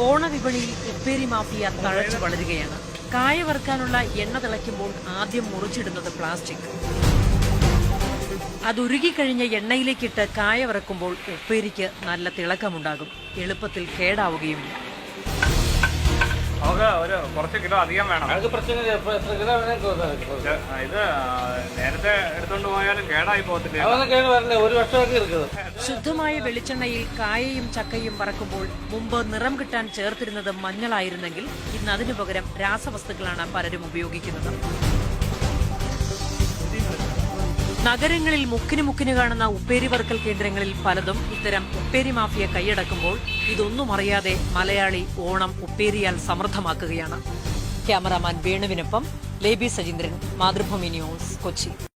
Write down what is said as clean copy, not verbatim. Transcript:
ഓണവിപണിയിൽ ഉപ്പേരി മാഫിയ തഴച്ചു വളരുകയാണ്. കായ വറുക്കാനുള്ള എണ്ണ തിളയ്ക്കുമ്പോൾ ആദ്യം മുറിച്ചിടുന്നത് പ്ലാസ്റ്റിക്. അതുരുകിക്കഴിഞ്ഞ എണ്ണയിലേക്കിട്ട് കായ വറക്കുമ്പോൾ ഉപ്പേരിക്ക് നല്ല തിളക്കമുണ്ടാകും. എളുപ്പത്തിൽ കേടാവുകയുമില്ല. കുറച്ച് കിലോ അധികം വേണം. ഇത് നേരത്തെ എടുത്തോണ്ട് പോയാലും കേടായി പോകത്തില്ല. ഒരു വർഷമൊക്കെ. ശുദ്ധമായ വെളിച്ചെണ്ണയിൽ കായയും ചക്കയും വറക്കുമ്പോൾ മുമ്പ് നിറം കിട്ടാൻ ചേർത്തിരുന്നത് മഞ്ഞളായിരുന്നെങ്കിൽ ഇന്ന് അതിനു പകരം രാസവസ്തുക്കളാണ് പലരും ഉപയോഗിക്കുന്നത്. നഗരങ്ങളിൽ മുക്കിന് കാണുന്ന ഉപ്പേരി വറുക്കൽ കേന്ദ്രങ്ങളിൽ പലതും ഇത്തരം ഉപ്പേരി മാഫിയ കൈയടക്കുമ്പോൾ ഇതൊന്നും അറിയാതെ മലയാളി ഓണം ഉപ്പേരിയാൽ സമൃദ്ധമാക്കുകയാണ്. Cameraman വേണുവിനൊപ്പം ലേബി Sajeendran, Mathrubhumi news, Kochi.